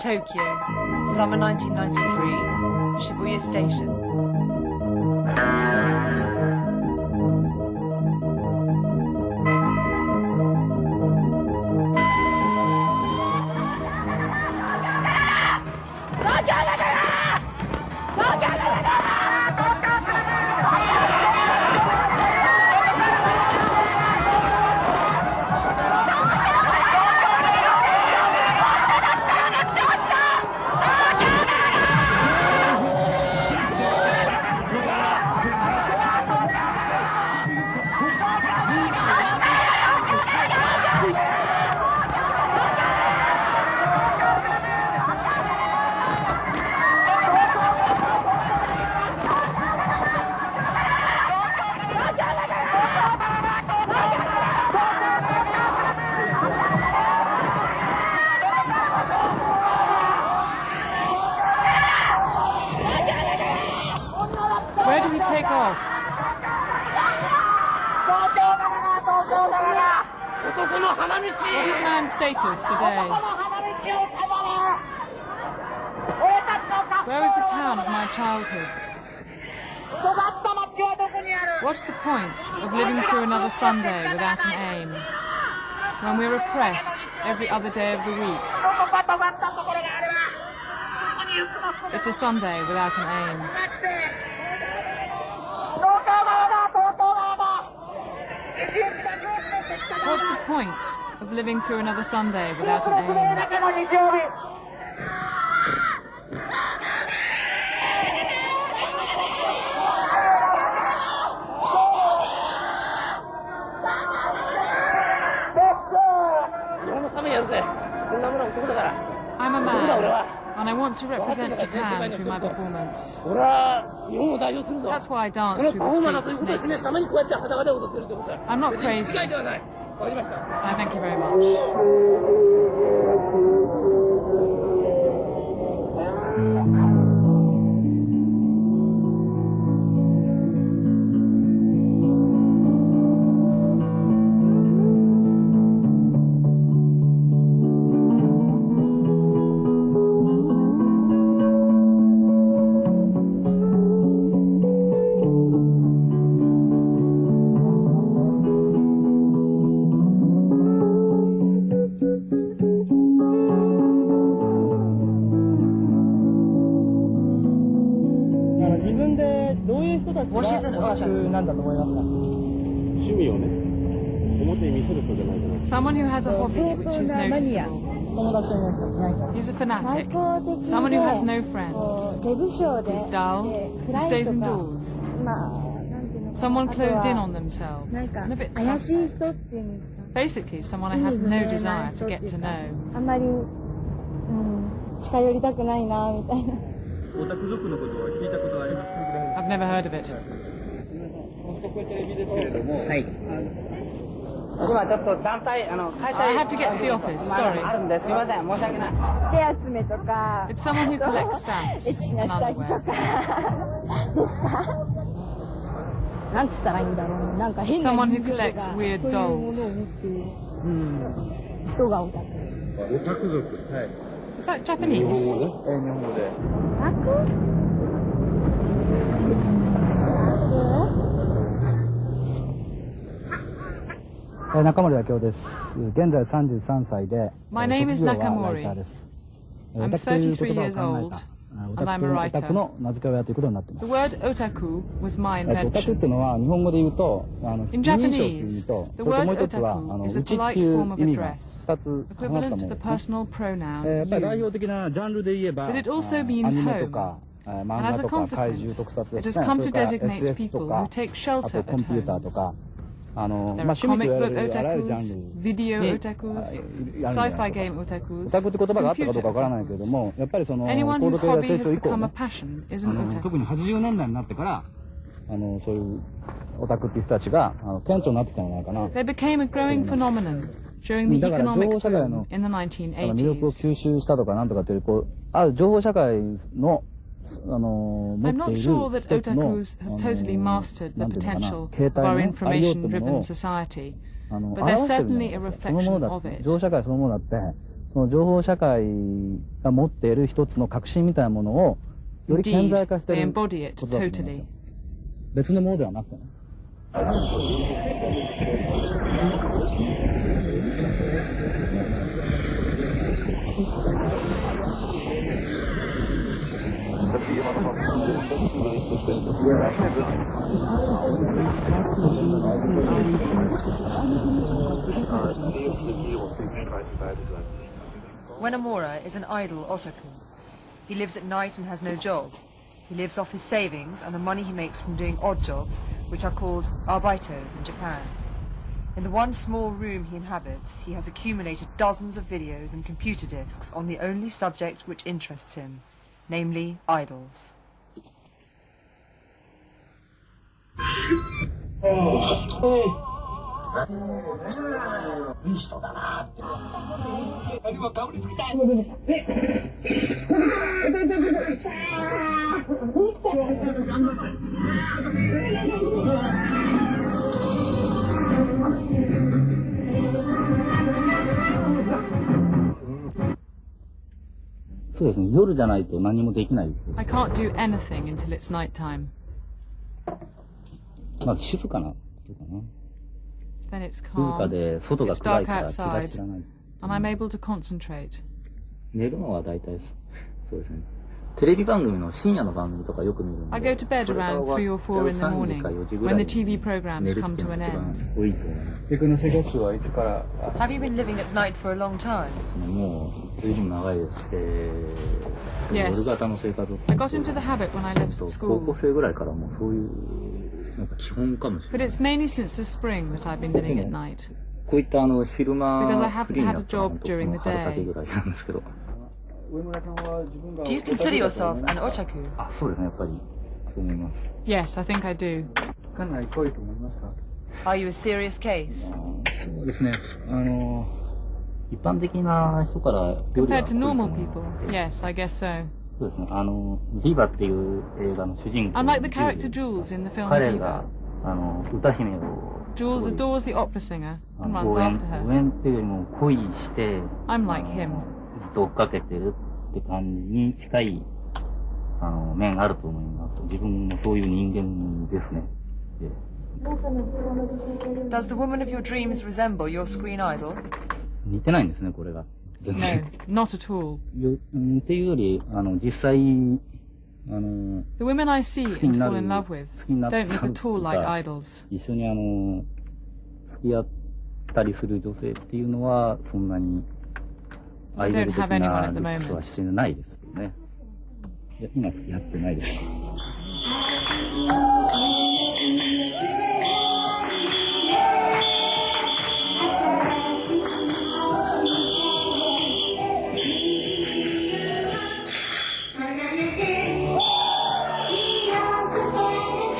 Tokyo, summer 1993, Shibuya Station. Where do we take off? What is man's status today? Where is the town of my childhood? What's the point of living through another Sunday without an aim, when we're oppressed every other day of the week? It's a Sunday without an aim. What's the point of living through another Sunday without an aim? I'm a man, and I want to represent Japan through my performance. That's why I dance through the streets naked. I'm not crazy. I thank you very much. What is an otaku? Someone who has a hobby which is noticeable. He's a fanatic. Someone who has no friends. Who's dull. Who stays indoors. Someone closed in on themselves and a bit suspect. Basically, someone I have no desire to get to know. I've never heard of it. I have to get to the office, sorry. It's someone who collects stamps and underwear. Someone who collects weird dolls. Is that Japanese? My name is Nakamori. I'm 33 years old, and I'm a writer. The word otaku was my invention. In Japanese, the word otaku is a polite form of address, equivalent to the personal pronoun you. But it also means home, and as a consequence, it has come to designate people who take shelter at home. There are comic book otakus, video otakus, sci-fi game otakus, computer otakus. Anyone whose hobby has become a passion is an otaku. They became a growing phenomenon during the economic boom in the 1980s. I'm not sure that otakus have totally mastered the potential of our information-driven society, but they're certainly a reflection of it. その情報社会が持っている一つの革新みたいなものをより顕在化していることだと思いますよ。別のものではなくてね。Wenamura is an idle otaku. He lives at night and has no job. He lives off his savings and the money he makes from doing odd jobs, which are called arbaito in Japan. In the one small room he inhabits, he has accumulated dozens of videos and computer disks on the only subject which interests him, namely idols.そうですね。夜じゃないと何もできないです。I can't do anything until it's night time. まず静かなことかな。Then it's 静か calm. で外が It's 暗い dark から気が outside, 散らない。and I'm able to concentrate. 寝るのは大体そうですね。テレビ番組の深夜の番組とかよく見るんで。I go to bed around 3 or 4 in the morning when the TV programs come to an end. 多いと思います。陸の生活はいつから Have you been living at night for a long time? もう随分長いです。夜 Yes. 型の生活を I got into the habit when I left 高 school, 校生ぐらいからもうそういうなんか基本かもしれ but ない。 it's mainly since the spring that I've been living at night. こういった昼間 Because I haven't フリーにな had っ a たの job と during the 春 day. 先ぐらいなんですけど。上村さんは自分が Do you consider yourself an otaku? あ、そうですね。やっぱりそう思います。 Yes, I think I do. かなり濃いと思いますか Are you a serious case? そうですね。一般的な人からよりは Compared to normal 濃いと people, 思います yes, I guess so. そうですね。ディーバっていう映画の主人公 I'm like the character Jules in the film 彼が Diva. 歌姫を Jules すごい adores the opera singer and 応 runs 援 after 応 her. 援っていうよりも恋して I'm like him. ずっと追っかけてるって感じに近い面あると思います。自分もそういう人間ですね。で Does the woman of your dreams resemble your screen idol? 似てないんですね、これが。全 No, 然 not at all. っていうより実際The women I see and fall in love with don't look at all like idols. 一緒に付き合ったりする女性っていうのはそんなにアイドル的なルックスはしてないですけどね。いや、今付き合ってないです。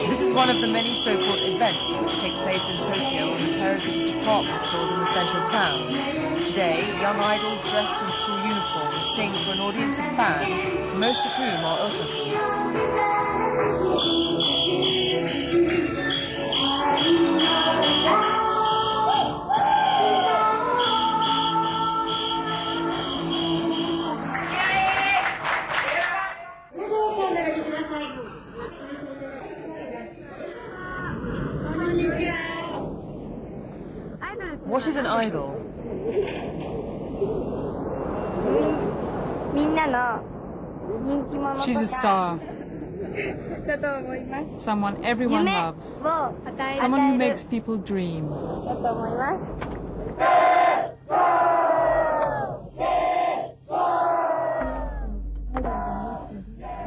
This is one of the many so-called events which take place in Tokyo on the terraces of department stores in the center of town. Today, young idols dressed in school uniforms sing for an audience of fans, most of whom are otakus. What is an idol? みんなの人気者と She's a か star, だと思います。 someone everyone 夢 loves, を与え someone who る makes people dream. だと思います。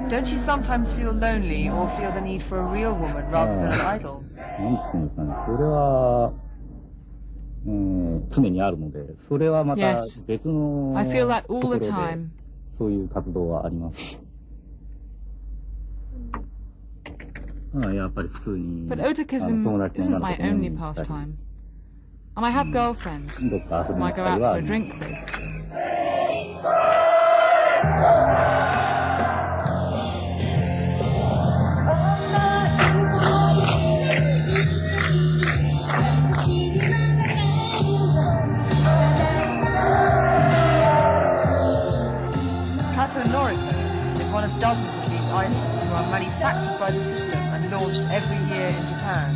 Don't you sometimes feel lonely or feel the need for a real woman rather than an idol? なんていうんですかね、それは、常にあるので、それはまた Yes. 別の I feel that と all ころ the で time. そういう活動はあります。やっぱり普通に But 友 otakism 達の isn't 女の my 子と飲み only に行ったり pastime. And I have girlfriends どっか遊び whom に I 行 go ったり out は for a drink with. records who are manufactured by the system and launched every year in Japan.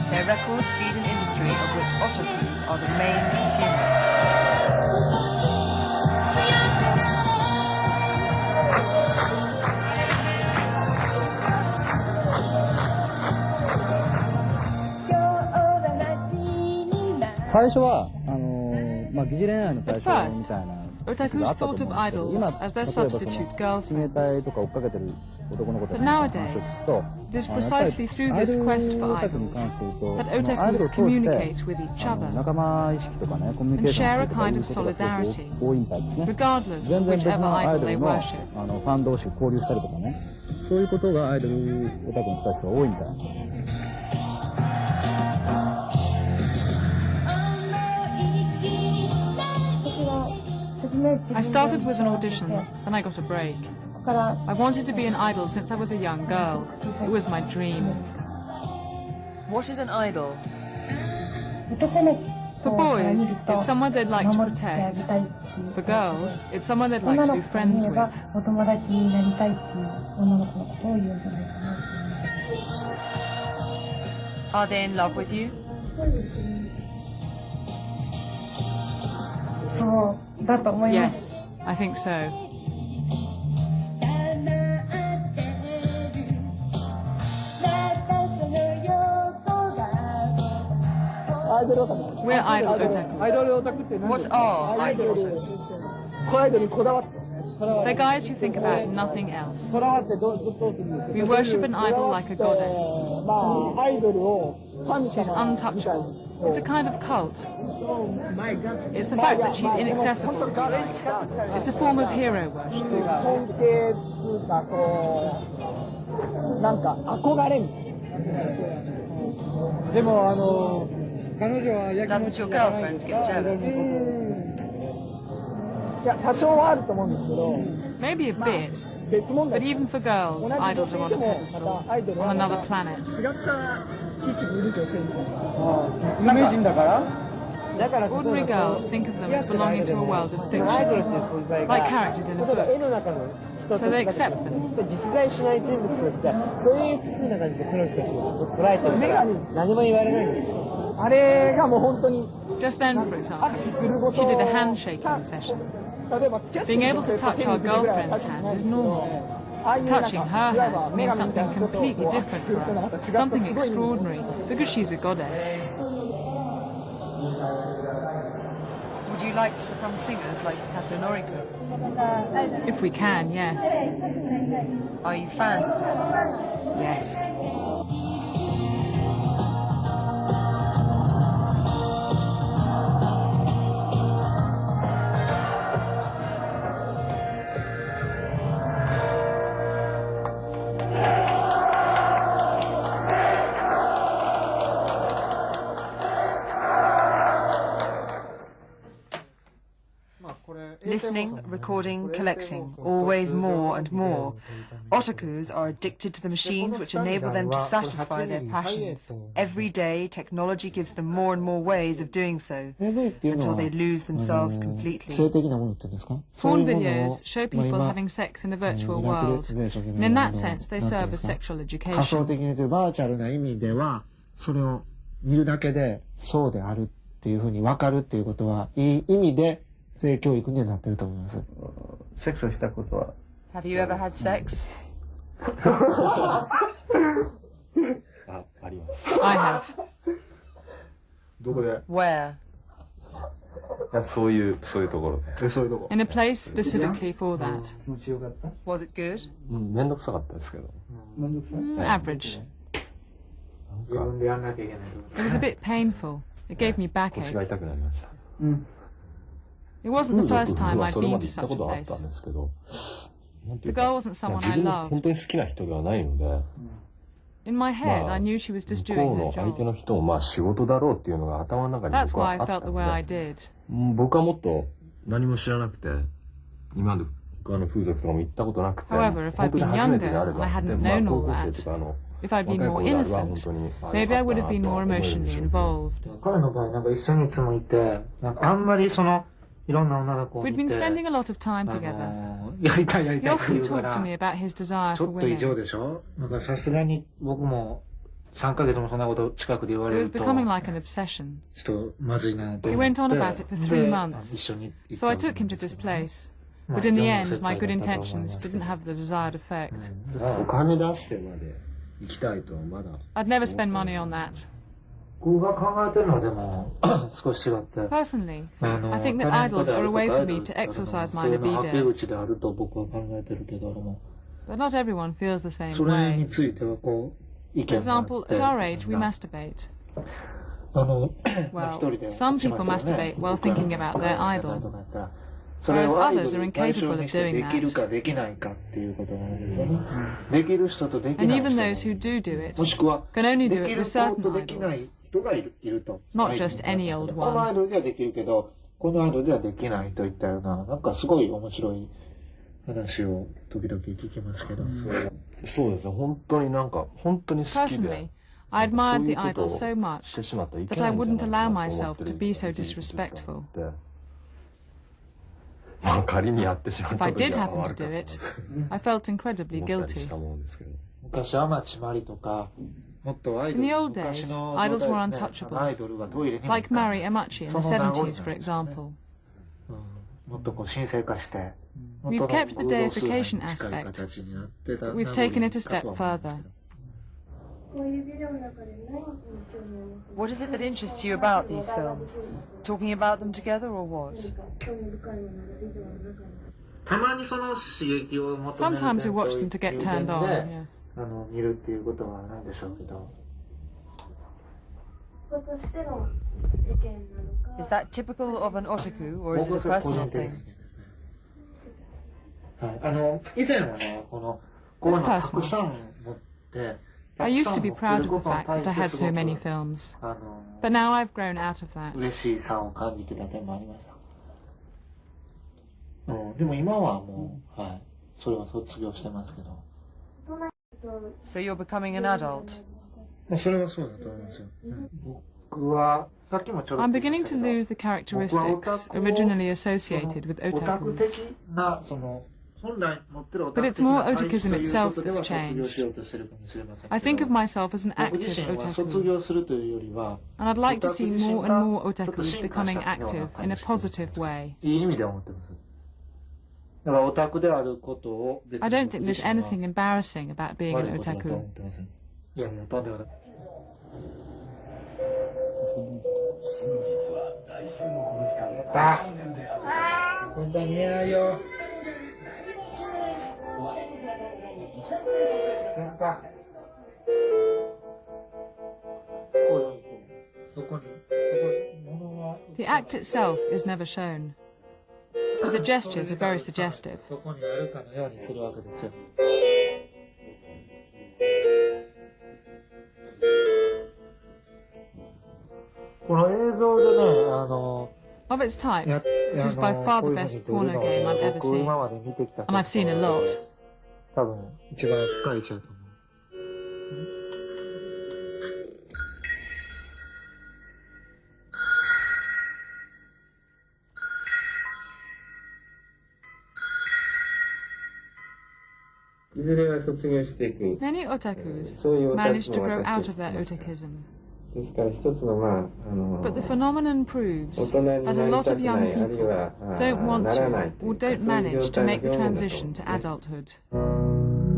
Their records feed an industry of which otakus are the main consumers. At first, otakus thought of idols as their substitute girlfriends. But nowadays, it is precisely through this quest for idols that otakus communicate with each other and share a kind of solidarity, regardless of whichever idol they worship. I started with an audition, then I got a break. I wanted to be an idol since I was a young girl. It was my dream. What is an idol? For boys, it's someone they'd like to protect. For girls, it's someone they'd like to be friends with. Are they in love with you? Yes, I think so. We're idol otaku. What are idol otakus? They're guys who think about nothing else. We worship an idol like a goddess. She's untouchable. It's a kind of cult. It's the fact that she's inaccessible. It's a form of hero worship. Doesn't your girlfriend get jealous? Maybe a bit. But even for girls, idols are on a pedestal, on another planet. Ordinary girls think of them as belonging to a world of fiction, like characters in a book. So they accept them. Just then, for example, she did a handshaking session. Being able to touch our girlfriend's hand is normal. Touching her hand means something completely different for us, something extraordinary, because she's a goddess. Would you like to become singers like Kato Noriko? If we can, yes. Are you fans of her? Yes. Listening, recording, collecting, always more and more. Otakus are addicted to the machines which enable them to satisfy their passions. Every day, technology gives them more and more ways of doing so, until they lose themselves completely. Porn videos show people having sex in a virtual world, and in that sense they serve as sexual education. それを見るだけでそうであるっていうふうに分かるっていうことはいい意味で性教育にはなってると思います。セックスしたことは Have you ever had sex? あります。I have. どこで Where? いやそういうところで。そういうとこ In a place specifically for that. 気持ちよかった Was it good? めんどくさかったですけど。めんどくさい Average. 自分でやんなきゃいけない It was a bit painful. It gave me 腰が backache. 痛くなりました。It wasn't the first time は I'd それ been まで to 行った such こ a とはあったん place. ですけど、なんてい The うか girl wasn't someone 自 I 分が本 loved. 当に好きな人ではないので、 In my head, I knew she was just 向こ doing う her の相手 job. の人もまあ仕事だろうっていうのが頭の中に That's 僕は why あ I った felt the の way I で、 did. 僕はもっと何も知らなくて、今まで他の風俗とかも行ったことなくて、 However, if 本 I'd 当に been 初めてであ younger れ and ば、 I で hadn't まあ known 高 all 校 that, 生とかif I'd 若い been more 頃であれば本 innocent, 当に maybe I would have been more 良かったなとは思えるでしょ emotionally うけど involved. 彼の場合なんか一緒にいつもいてなんかあんまりその We'd been spending a lot of time together. やりたいやり He たいって言 often うか talked to ら、 me about his desire ちょ for っと異常 women. でしょ。なんかさすがに僕も3ヶ月もそんなこと近くで言わ It れ was ると、 becoming like an obsession. ちょっとまずいなと He 思って。 went on about it for 3 で months. 一緒に行った So I わけ took him な to んです this よね。 place. まあ But in the 世の end, 接 my 待 good だったと思いま intentions すけど didn't have the desired effect. お金出してまで行きたいとはまだ。 I'd never spend money on that. 僕が考えてるのはでも少し違って。 Personally, I think that idols are a way for me to exercise my そういうのはけ libido. 口であると僕は考えてるけども、 But not everyone feels the same それに way. ついてはこう意 For 見があっ example, て at our age, we masturbate. まあ Well, 一人で some しますよ people ね masturbate while thinking about their idol. とかやったらそれ Whereas をアイ others ド are ル対 incapable 象 of にして doing できる that. かできないかっていうことなんですよね。できる人とでき And ない even 人 those も who do it もしくは can only で do き it る with 子と certain できない idols. 人がいると。 Not just any old このアイ one. ドルではできるけど、このアイドルではできないといったような、なんかすごい面白い話を時々聞きますけど。そうですね。本当になんか、本当に好き Personally, で。 I なんか admired the そういうことを idols so much してしまったらいけ that な I いんじゃない wouldn't か allow なと思 myself ってる to be so 時期があ disrespectful. ってまあ仮にやってしまっ If た I 時 did は happen 悪 to か do った it, な I felt incredibly と思ったりし guilty. たもんですけど。昔は天地まりとか、もっとアイド In ル the old 昔 days, の idols 状 were 態ですね untouchable. アイドルがトイレにも Like 行かない Mary Amachi in the その名残 70s, for なんですね example. もっとこう神聖化して、 We've 本当の kept the 偶像崇拝に deification 近い aspect. 形になってた We've taken it a step 名残だとは思うんですけ further. ど。こういうビデオの中で何に興味を持つの？ What is it that interests you about these films? Talking about them together or what? 何か興味深いものがビデオの中に。たまにその刺激を求める Sometimes we watch them to get turned on, で yes. 見るっていうことはないでしょうけど。人としての意見なのか。 Is that typical of an otaku or is it a 僕は個 personal 人的な thing? 意見ですね。はい、以前はね、こういうのたくさん持って、 I used to be proud of the fact that I had so many films. But now I've grown out of that. 嬉しいさを感じてた点もありました。でも今はもう、はい、それは卒業してますけど。大人と So you're becoming an adult. それはそうだと思いますよ。僕は、さっきもちょろっ I'm と言い beginning ました to けど lose the characteristics originally associated with オタク otakus. 的な、本来持ってるオタ But ク it's 的な more 体質 otakism という itself ことでは that's 卒業 changed. しようとしてるかもしれませんけど。 I think of myself as an 僕自 active 身は卒 otaku. 業するというよりは、 And I'd like to see more and more オタク otakus 自身が becoming 進化したような active 感 in じ a positive way. いい意味で思ってます。だからオタクであることを別に I don't think there's 僕自身は anything embarrassing about being 悪 an いことだとは思 otaku. ってません。いやいや、とんでもない。あ、本当に見えないよ。なんか、そこに、物は。 The act itself is never shown. But the gestures are very suggestive. そこにあるかのようにするわけですよ。この映像でね、Of its type, や this is by far the こういうふうに best 出るの porno game I've は ever 僕今 seen. まで見てきた And I've seen a lot. 多分一番深い位置だと思う。いずれは卒業していく。 Many otakus そういうオタク manage to も grow 私 out of their otakism. ですから一つのBut the phenomenon 大 proves, 人になり as a た lot く of な young い、あるい people は don't want ならない to という or か、 don't そういう manage 状 to 態の make the 表現だと思うん transition です to ね。 adulthood.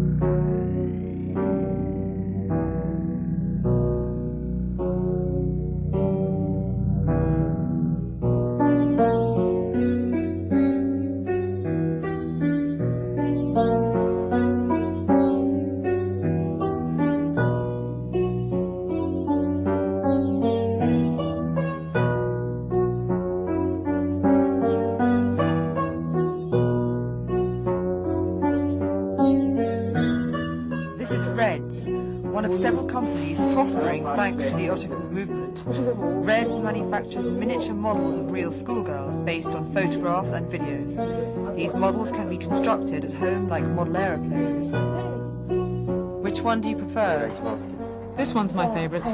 This is Reds, one of several companies prospering thanks to the Otaku movement. Reds manufactures miniature models of real schoolgirls based on photographs and videos. These models can be constructed at home like model aeroplanes. Which one do you prefer? This one's my favourite.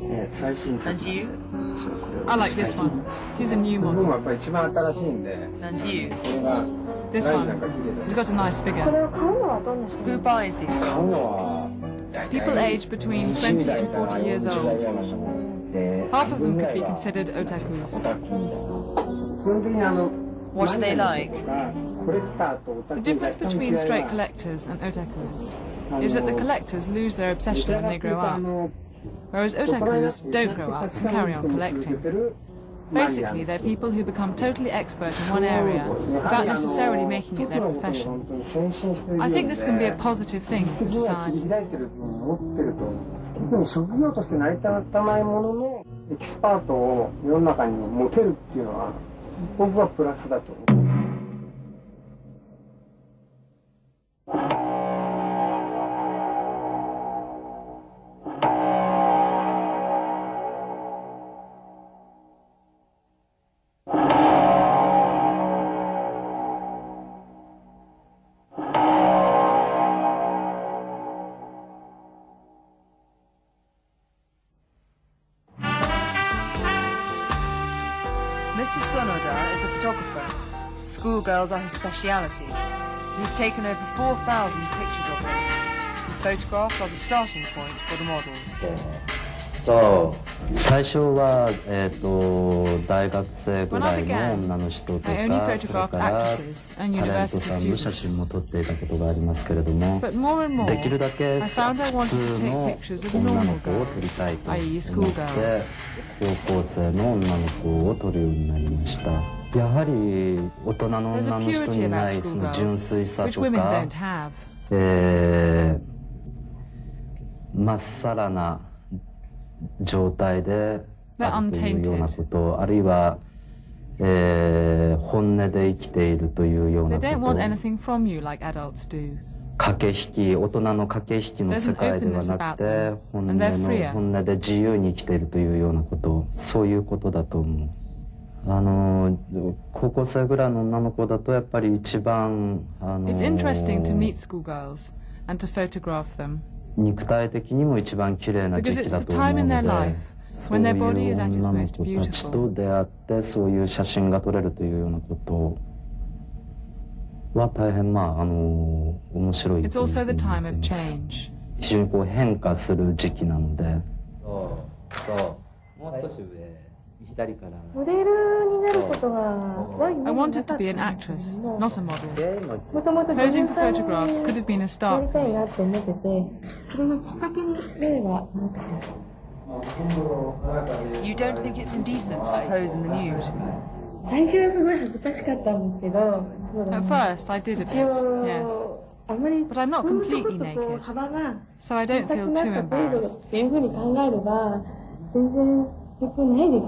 Yes, And you? ですよ、これ I like this one. He's a new 僕も model. やっぱり一番新しいんで、 And you? これが This ライン one. なんか綺麗 He's だ got a nice これ figure. を買うのはどんな人 Who buys these 買う dolls? のは大体 People aged between 20 and 40 years 40代 old. ぐらいの人で Half of them could be 半分ぐらいは considered オ otakus. タクみたいな。基本的に What do they like? コレクターとオタ The ク difference between straight collectors and otakus is that the collectors lose their obsession when they grow up, whereas otakus don't grow up and carry on collecting. Basically, they're people who become totally expert in one area without necessarily making it their profession. I think this can be a positive thing for society. 開いてる部分を持ってると、特に職業として成り立たないもののエキスパートを世の中に持てるっていうのは、僕はプラスだと思う。Mr. Sonoda is a photographer. Schoolgirls are his speciality. He's taken over 4,000 pictures of them. His photographs are the starting point for the models. 最初は、大学生ぐらいの女の人とか、そ I れ only から photographed タ actresses and レント university さんの写真も students. 撮っていたことがありますけれども、 But more and more, できるだけ I found I 普 wanted 通 to take の pictures of 女 normal の子を撮り girls, たいと思 i.e. って schoolgirls. 高校生の女の子を撮るようになりました。やはり大人の There's 女 a の人 purity にな about いその純 schoolgirls, 粋さ which と women か don't、have. まっさらな状態であるというようなこと、あるいは、本音で生きているというよう They な don't こ want と、 anything from you like adults do. 駆け引き、大人の駆け引きの世界ではなくて、本音で自由に生きているというようなこと、そういうことだと思う。高校生ぐらいの女の子だとやっぱり一番、It's interesting to meet schoolgirls and to photograph them 肉体的にも一番綺麗な時 because 期 it's だ the と思 time う in の their で、 life そう when い their う body is at its 女の most 子たち beautiful. と出会ってそういう写真が撮れるというようなことは大変面白い It's というふ also う the に思っ time て of います。 change. 非常にこう変化する時期なので。もう少し上、左から。モデルになることは I wanted to be an actress, not a model. もともと Posing for photographs could have been a や start り for たい me. なって思ってて、それのきっかけに例はなくて、 You don't think it's indecent to pose in the nude? 最初はすごい恥ずかしかったんですけど、そうだ At ね first, I did a 一 bit, 応 yes. あんまり But I'm not ほんのちょ completely こっとこう naked, 幅が so I don't 小さ feel くな too った程度 embarrassed. っていうふうに考えれば全然抵抗ないです。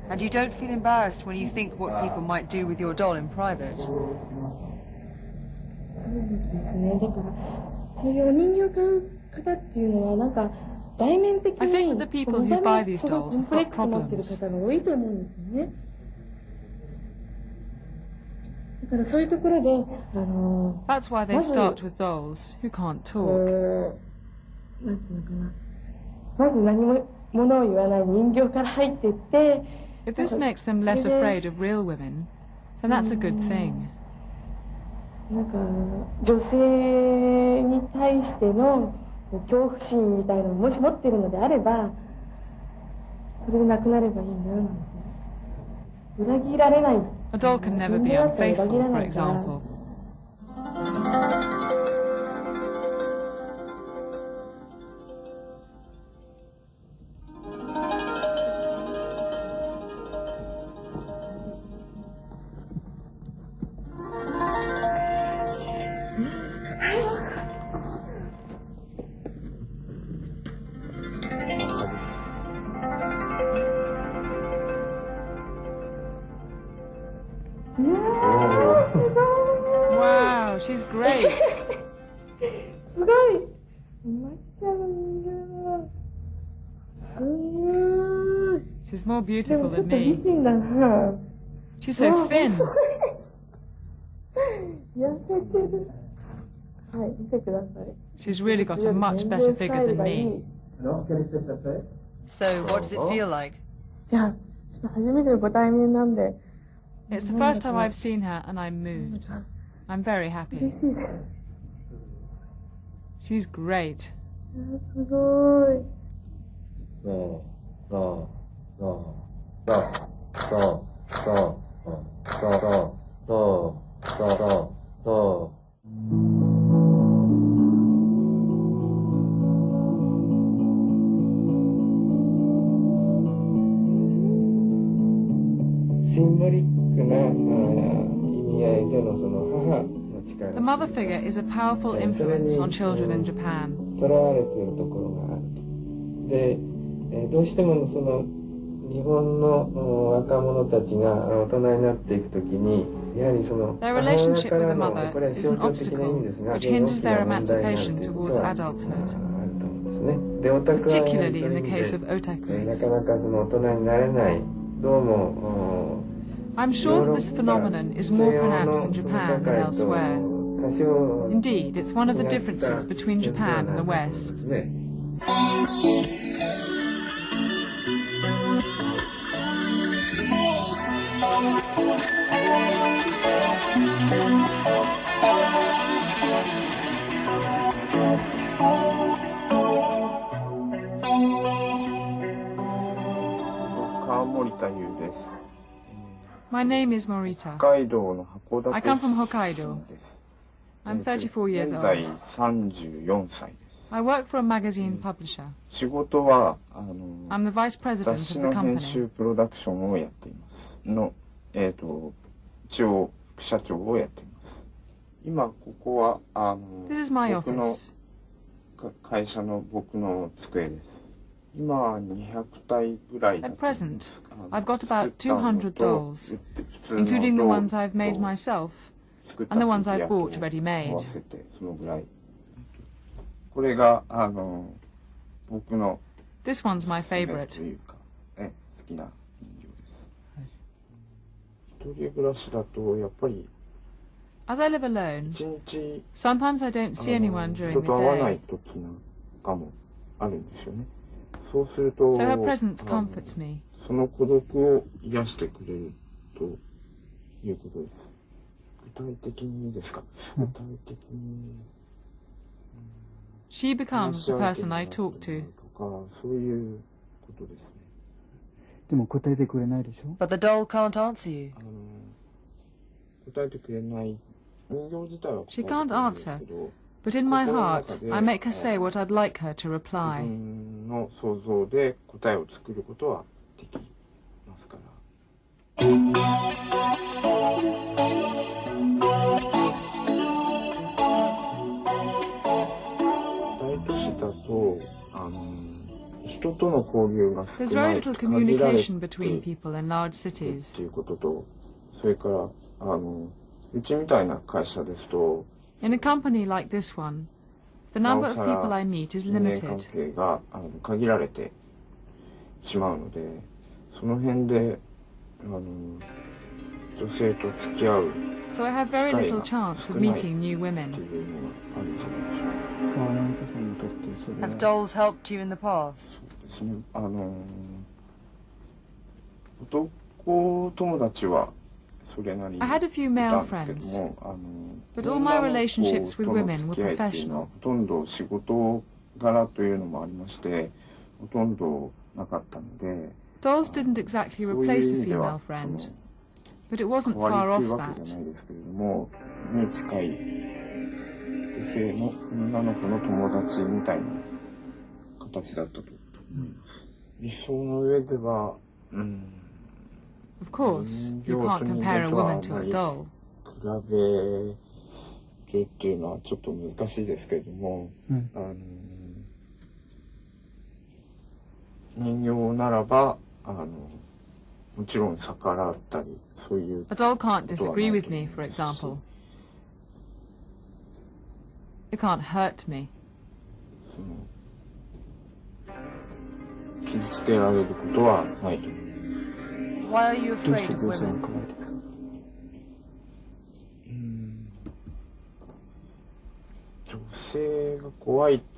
And you don't feel embarrassed when you think what people might do with your doll in private? そうですね。だからそういうお人形買う方っていうのはなんか外面的 I に think that the people who 見た buy 目 these すごい dolls コン have プレッ got クス持ってる problems. 方が多いと思うんですよね。だからそういうところでThat's why they start with dolls who can't こ talk. うなんていうのかな。まず何も物を言わない人形から入っていって。 If this makes them less afraid of real women, then that's a good thing. なんか女性に対しての恐怖心みたいなのをもし持っているのであればそれでなくなればいいななんて裏切られない A doll can never be 人間だったら裏切 unfaithful, ら for ないから example. Wow, she's great. すごいまっちゃんの人形すごい She's more で beautiful もちょっ than と美 me. 人だな She's so thin. 痩せてるはい見てください She's really got a much better figure than me. So, what does it feel like? いや、ちょっと初めてのご対面なんで、 It's the first time I've seen her and I'm moved. I'm very happy. 嬉しいです。 She's great. すごい。シンボリックな意味合いでのその母の力 The mother figure is a powerful influence on children in Japan. とらわれているところがあると。で、どうしてもその日本の若者たちが大人になっていくときに、やはりその Their relationship with the mother is an obstacle which hinges their emancipation towards adulthood, あると思うんですね。で、オタクは particularly in the case of な otakus. かなかその大人になれない、どうも I'm sure that this phenomenon is more pronounced in Japan than elsewhere. Indeed, it's one of the differences between Japan and the West. My name is Morita. I come from Hokkaido. I'm 34 years old. I work for a magazine publisher. I'm the vice president of the company. This is my office. At present, I've got about 200 dolls, including the ones I've made myself and the ones I've bought ready-made. This one's my favorite. As I live alone, sometimes I don't see anyone during the day. So her presence comforts me. She becomes the person I talk to. But the doll can't answer you. She can't answer, but in my heart, I make her say what I'd like her to reply. There's very little communication between people in large cities. In a company like this one, the number of people I meet is limited. So I have very little chance of meeting new women. Have dolls helped you in the past? I had a few male friends, but all my relationships with women were professional. Dolls didn't exactly replace a female friend, but it wasn't far off that. Of course, you can't compare a woman to a doll. A doll can't disagree with me, for example. It can't hurt me. Why are you afraid of women?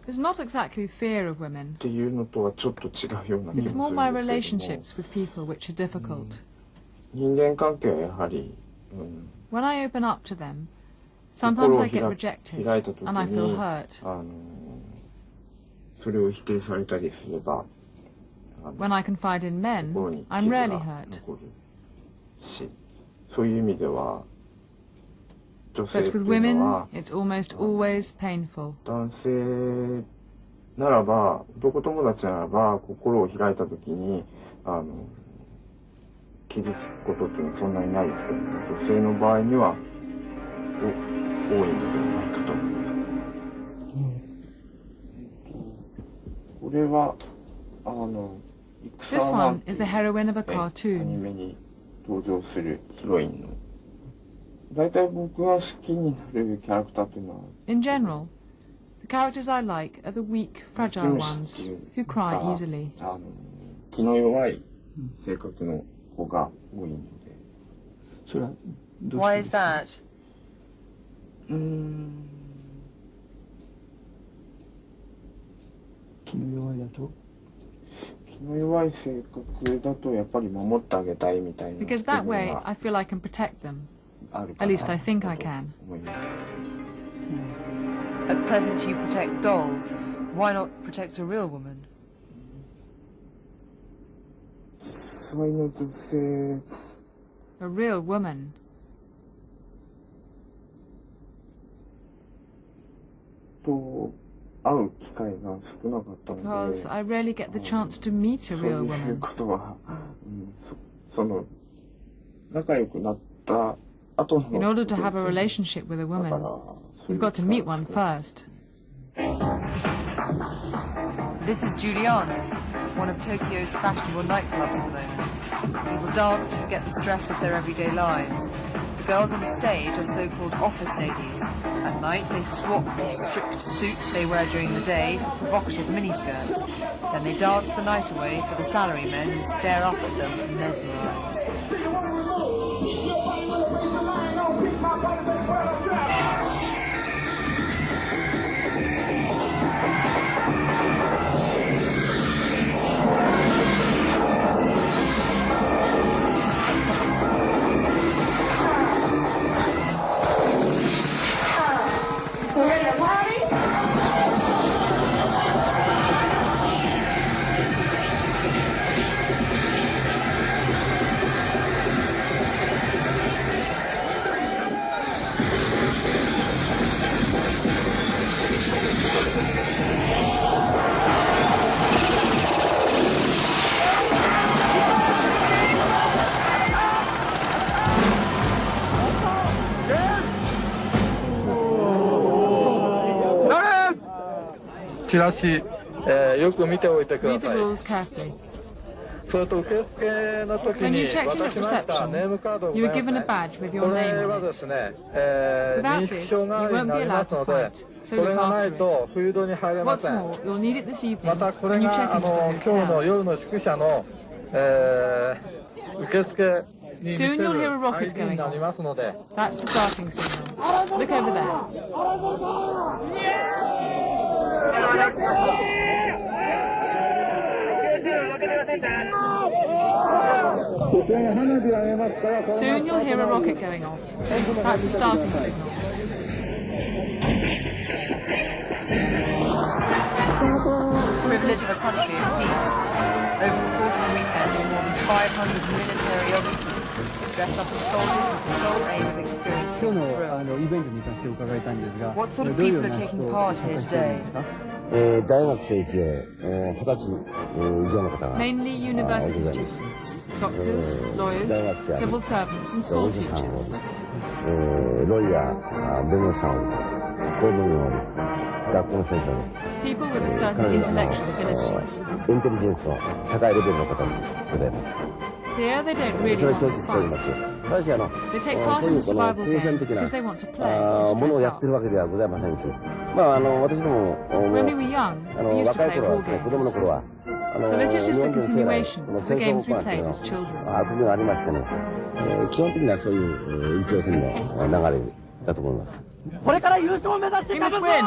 It's not exactly fear of women. It's more my relationships with people which are difficult. When I open up to them, sometimes I get rejected and I feel hurt. When I confide in men, I'm rarely hurt. But with women, it's almost always painful. ならば、男友達ならば、心を開いたときに、傷つくことっていうのはそんなにないですけど、女性の場合には、多いのではないかと思います。これは、This one is the heroine of a cartoon. アニメに登場するヒロインの。大体僕が好きになるキャラクターっていうのは、In general, the characters I like are the weak, fragile ones who cry easily. 気の弱い性格の子が多いので。それはどうして Why is that? 気の弱いだと気の弱い性格だとやっぱり守ってあげたいみたいな。Because that way I feel I can protect them. At least I think I can. At present you protect dolls. Why not protect a real woman? 実際の女性 A real woman. と会う機会が少なかったので、 Because I rarely get the chance to meet a そうい real う woman. ことは、その仲良くなった後の In order to have a relationship with a woman, you've got to meet one first. This is Giuliano's, one of Tokyo's fashionable nightclubs at the moment. People dance to forget the stress of their everyday lives. The girls on the stage are so-called office ladies. At night, they swap the strict suits they wear during the day for provocative miniskirts. Then they dance the night away for the salarymen who stare up at them mesmerised. Read the rules carefully. When you checked in at reception, you were given a badge with your name on it. Without this, you won't be allowed to fight, so look after it. What's more, you'll need it this evening when you check into the hotel. Soon you'll hear a rocket going off. That's the starting signal. Look over there. Soon you'll hear a rocket going off. That's the starting signal. Privilege of a country in peace. Over the course of the weekend, more than 500 military occupants dress up as soldiers with the sole aim of experiencing the thrill. What sort of people are taking part here today? 大学生一応、20歳以上の方が。 Mainly university students, doctors, lawyers, civil servants and school teachers. ロイヤー、弁護士さんを、公務員を、学校の先生を。People with a certain intellectual ability. インテリジェンスの高いレベルの方にございます。 Here they don't really want to fight. They take part in the survival game because they want to play and to dress up. When we were young, we used to play war games. So this is just a continuation of the games we played as children. 基本的にはそういう一応線の流れだと思います。We must win!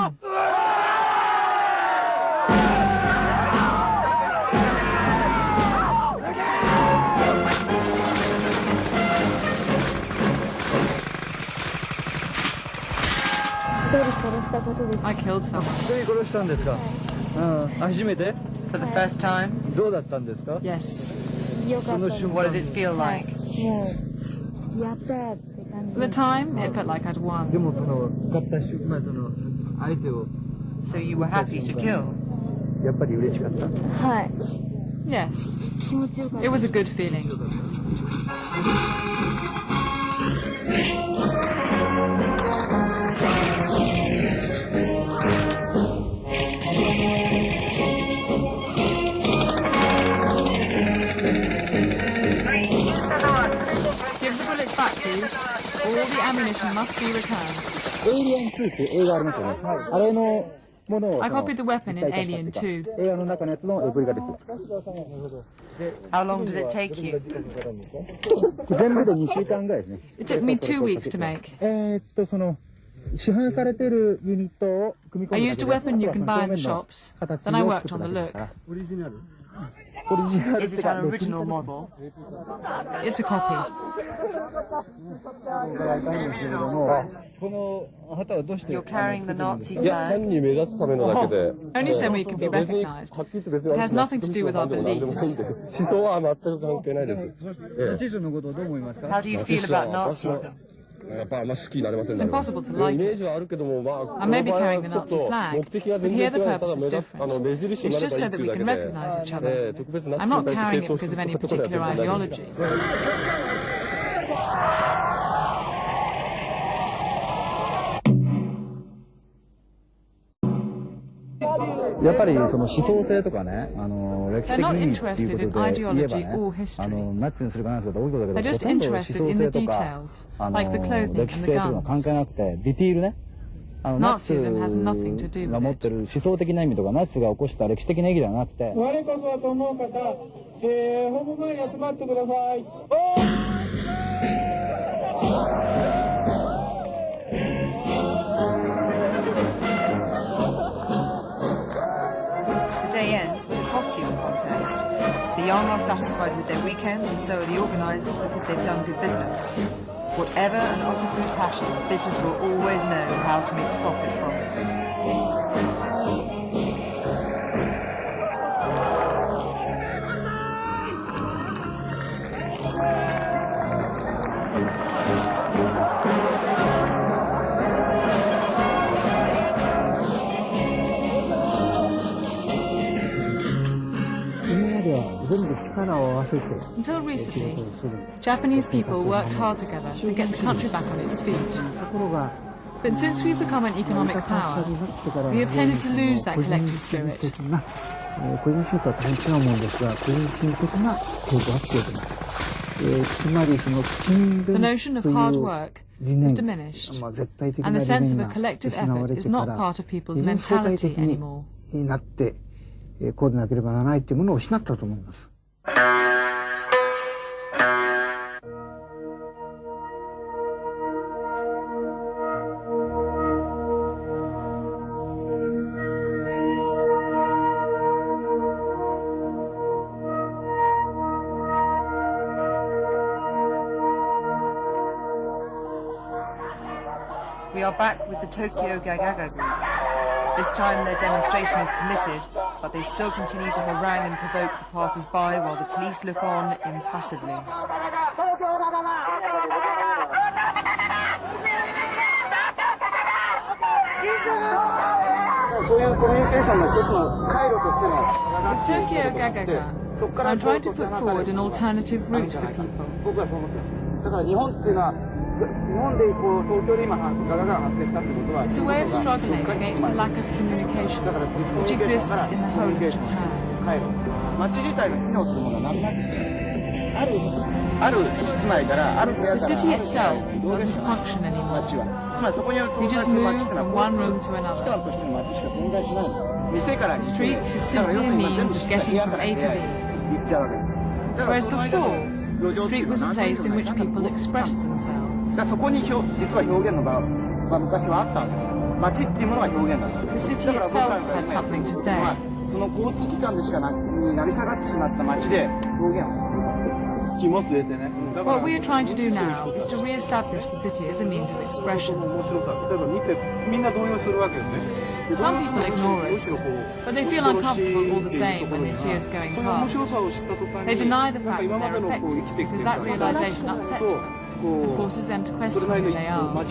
I killed someone. For the first time? Yes. What did it feel like? For the time, it felt like I'd won. So you were happy to kill? Yes. It was a good feeling. Give the bullets back, please. All the ammunition must be returned. I copied the weapon in Alien 2. How long did it take you? It took me 2 weeks to make. I used a weapon you can buy in the shops. Then I worked on the look. Is it an original model? It's a copy. You're carrying the Nazi flag? Only so we can be recognized. It has nothing to do with our beliefs. How do you feel about Nazism? It's impossible to like it. I may be carrying the Nazi flag, but here the purpose is different. It's just so that we can recognize each other. I'm not carrying it because of any particular ideology.やっぱりその思想性とかね、歴史的にっていうことで言えばね、ナチスにするかなんするか多いことだけど、ほとんど思想性とか、歴史性というのは関係なくて、ディティールね、ナチスが持ってる思想的な意味とか、ナチスが起こした歴史的な意義ではなくて、我こそはと思う方、本部前に集まってください。The day ends with a costume contest. The young are satisfied with their weekend, and so are the organisers because they've done good business. Whatever an otaku's passion, business will always know how to make a profit from it. Until recently, Japanese people worked hard together to get the country back on its feet. But since we've become an economic power, we have tended to lose that collective spirit. The notion of hard work has diminished, and the sense of a collective effort is not part of people's mentality anymore. こうでなければならないというものを失ったと思います。We are back with the Tokyo Gagaga group. This time their demonstration is permitted, but they still continue to harangue and provoke the passers-by while the police look on impassively. With Tokyo Gagaga, I'm trying to put forward an alternative route for people. It's a way of struggling against the lack of communication which exists in the whole of Japan. The city itself doesn't function anymore. You just move from one room to another. The streets are simply a means of getting from A to B. Whereas before, The street was a place in which people expressed themselves. そこに実は表現の場が昔はあった街っていうものが表現なんです。 The city itself had something to say. その交通機関でしかになり下がってしまった街で表現をする。 What we are trying to do now is to re-establish the city as a means of expression. Some people ignore us, but they feel uncomfortable all the same when they see us going past. They deny the fact that they're affected because that realization upsets them and forces them to question who they are. I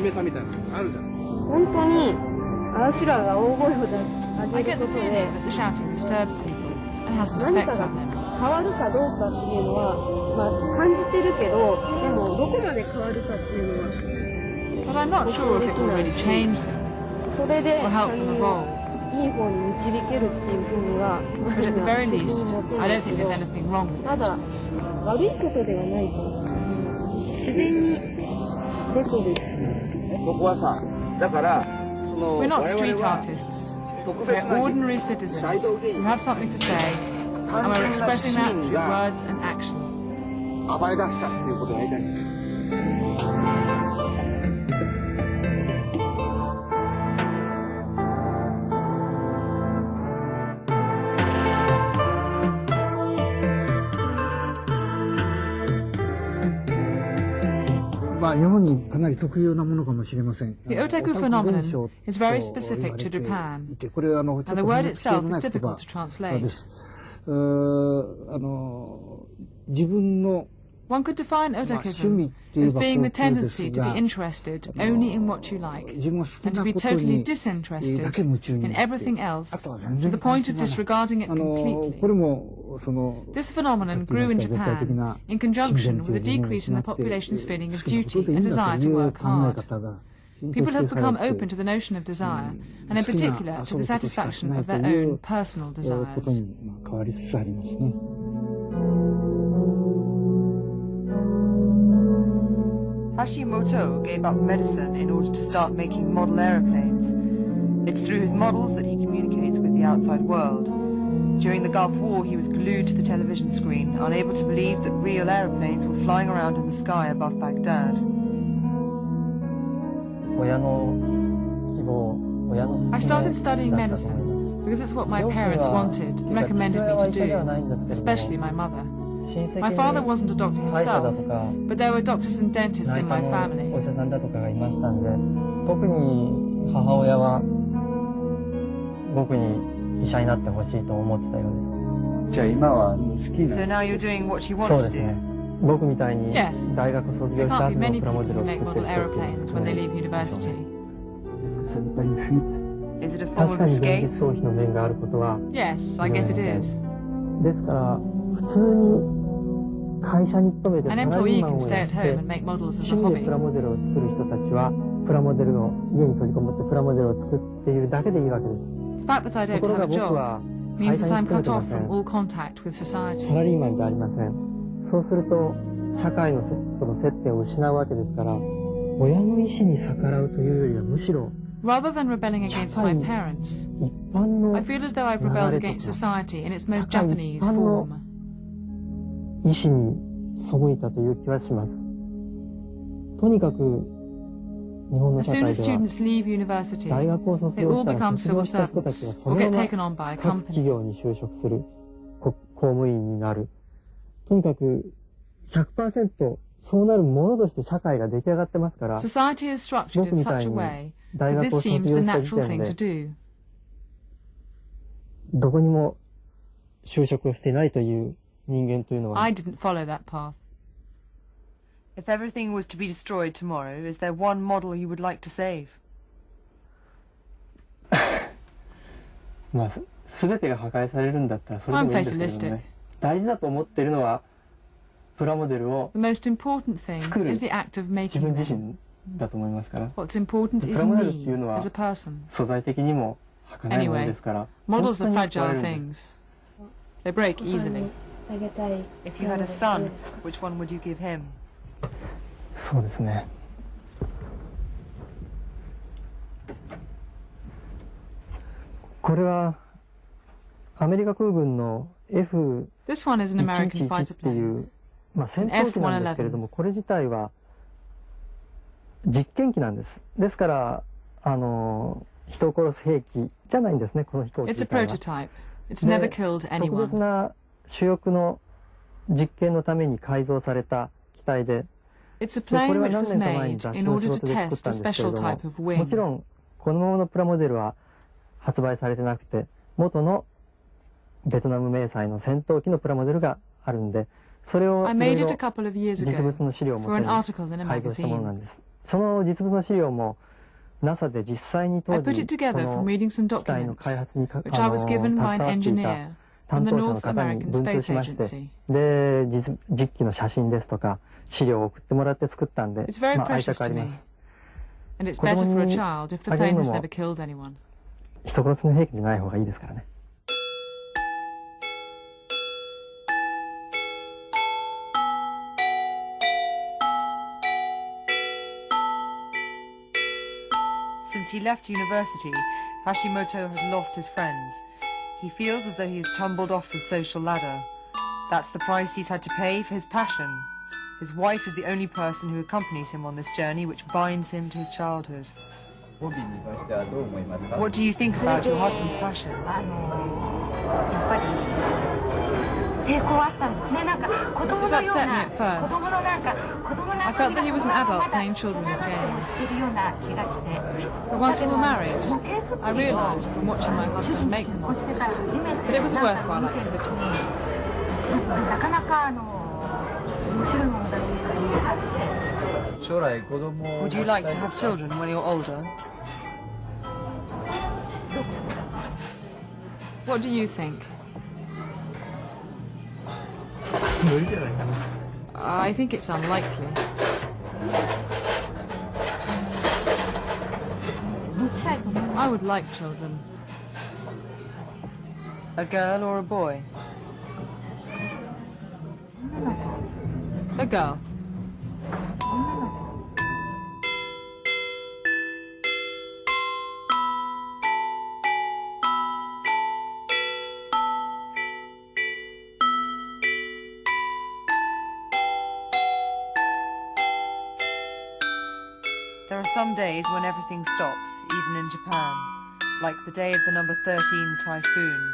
get the feeling that the shouting disturbs people and has an effect on them. 変わるかどうかっていうのは、感じてるけど、でもどこまで変わるかっていうのは But I'm not sure if it will really change them それで or help them evolve. いい方に導けるっていうふうには But at the very least, I don't think there's anything wrong with た it. だ悪いことではないと思う。自然に出てる。そこはさ、だからその We're not street artists. We're ordinary citizens who have something to say, and we're expressing that through words and action. 暴れ出したっていうことをやりたいんです。 日本にかなり特有なものかもしれません。 The otaku phenomenon is very specific to Japan, and the word itself is difficult to translate. 自分の One could define otakusm as being the tendency to be interested only in what you like, and to be totally disinterested in everything else, to the point of disregarding it completely. This phenomenon grew in Japan in conjunction with a decrease in the population's feeling of duty and desire to work hard. People have become open to the notion of desire, and in particular to the satisfaction of their own personal desires. Hashimoto gave up medicine in order to start making model aeroplanes. It's through his models that he communicates with the outside world. During the Gulf War, he was glued to the television screen, unable to believe that real aeroplanes were flying around in the sky above Baghdad. I started studying medicine because it's what my parents wanted and recommended me to do, especially my mother. My father wasn't a doctor himself, but there were doctors and dentists in my family. So now you're doing what you want to do? Yes. There can't be many people who make model aeroplanes when they leave university. Is it a form of escape? Yes, I guess it is. An employee can stay at home and make models as a hobby. The fact that I don't have a job means that I'm cut off from all contact with society. Rather than rebelling against my parents, I feel as though I've rebelled against society in its most Japanese form. As soon as students leave university, they all become civil servants or get taken on by a company. Society is structured in such a way that this seems the natural thing to do. I didn't follow that path. If everything was to be destroyed tomorrow, is there one model you would like to save? I'm fatalistic. The most important thing is the act of making them. What's important is me as a person. Anyway, models are fragile things. They break easily. If you had a son, which one would you give him? そうですね。これはアメリカ空軍の This one is an American fighter plane. 戦闘機なんですけれども、これ自体は実験機なんです。ですから、人を殺す兵器じゃないんですね、この飛行機自体は。特別な主翼の実験のために改造された機体で、これは何年か前に雑誌の仕事で作ったんですけれども、もちろんこのままのプラモデルは発売されてなくて、元のベトナム迷彩の戦闘機のプラモデルがあるんで、それをいろいろ実物の資料をもとに改造したものなんです。その実物の資料も NASA で実際に当時この機体の開発に携わっていた担当者の方に文通しまして、で実機の写真ですとか資料を送ってもらって作ったんで、愛着あります。子供にあげるのも人殺しの兵器じゃない方がいいですからね。Since he left university, Hashimoto has lost his friends. He feels as though he has tumbled off his social ladder. That's the price he's had to pay for his passion. His wife is the only person who accompanies him on this journey which binds him to his childhood. What do you think about your husband's passion? 抵抗あったんですね。なんか子供のような子供のなんか子供の I felt that he was an adult playing children's games. But once we were married, I realised from watching my husband make the models that it was a worthwhile activity. なかなか面白いものだというふうに分かって。将来子供 Would you like to have children when you're older? What do you think? I think it's unlikely. I would like children. A girl or a boy? A girl. There are some days when everything stops, even in Japan, like the day of the number 13 typhoon.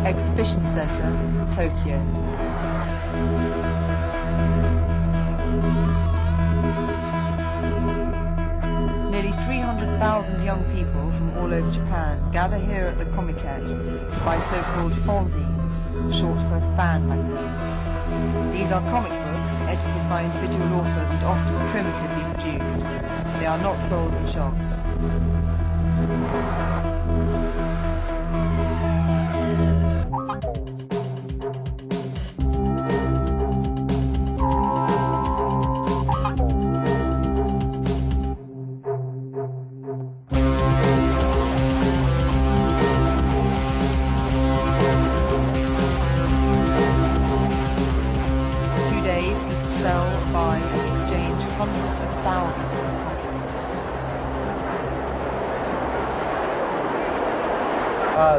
Exhibition Center, Tokyo. Nearly 300,000 young people from all over Japan gather here at the Comiket to buy so-called fanzines, short for fan magazines. These are comic books edited by individual authors and often primitively produced. They are not sold in shops.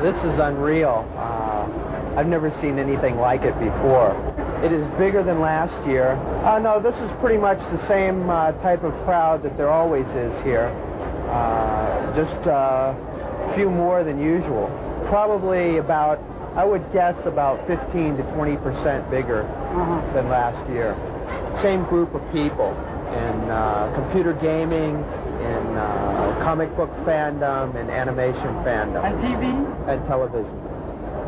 This is unreal. I've never seen anything like it before. It is bigger than last year. No, this is pretty much the same type of crowd that there always is here. Just a few more than usual. Probably about, I would guess about 15 to 20% bigger than last year. same group of people in computer gaming, in comic book fandom, and animation fandom. And TV? And television.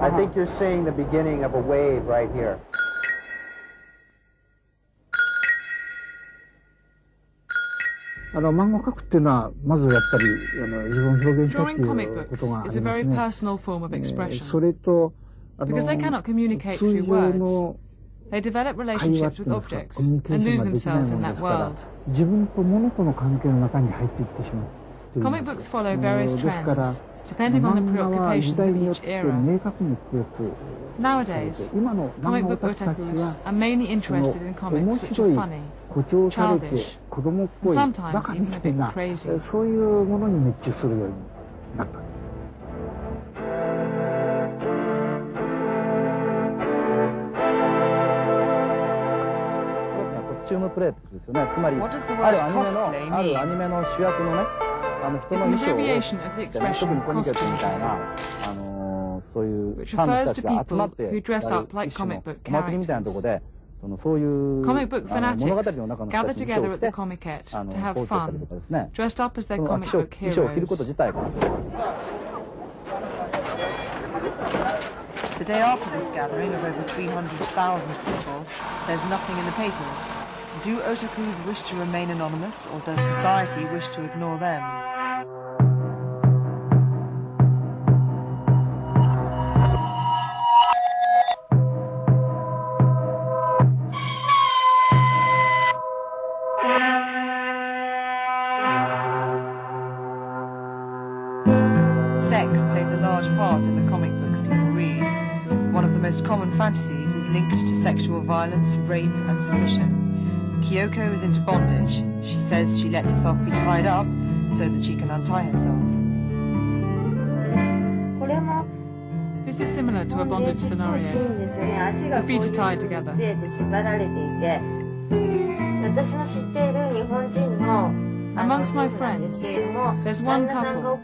I think you're seeing the beginning of a wave right here. Drawing comic books is a very personal form of expression. Because they cannot communicate through words, they develop relationships with objects and lose themselves in that world. Comic books follow various trends, depending on the preoccupations of each era. Nowadays, comic book otakus are mainly interested in comics which are funny, childish, and sometimes even a bit crazy. What does the word cosplay mean? It's an abbreviation of the expression costume, which refers to people who dress up like comic book characters. Comic book fanatics gather together at the comiquette to have fun, dressed up as their comic book heroes. The day after this gathering of over 300,000 people, there's nothing in the papers. Do otakus wish to remain anonymous, or does society wish to ignore them? Sex plays a large part in the comic books people read. One of the most common fantasies is linked to sexual violence, rape, and submission. Kyoko is into bondage. She says she lets herself be tied up so that she can untie herself. This is similar to a bondage scenario. The feet are tied together. Amongst my friends, there's one couple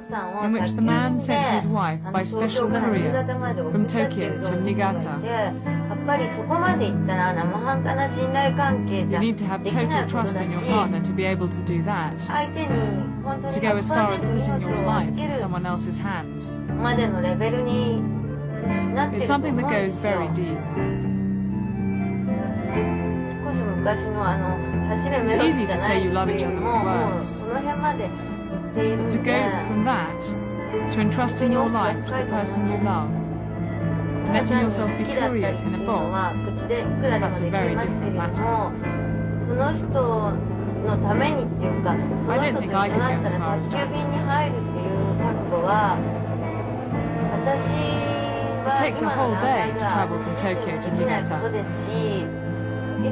in which the man sent his wife by special courier from Tokyo to Niigata. You need to have total trust in your partner to be able to do that, to go as far as putting your life in someone else's hands. It's something that goes very deep. It's easy to say you love each other with words, but to go from that to entrusting your life to the person you love and letting yourself be couriered in a box, that's a very different matter. I don't think I could go as far as that. It takes a whole day to travel from Tokyo to Niigata. You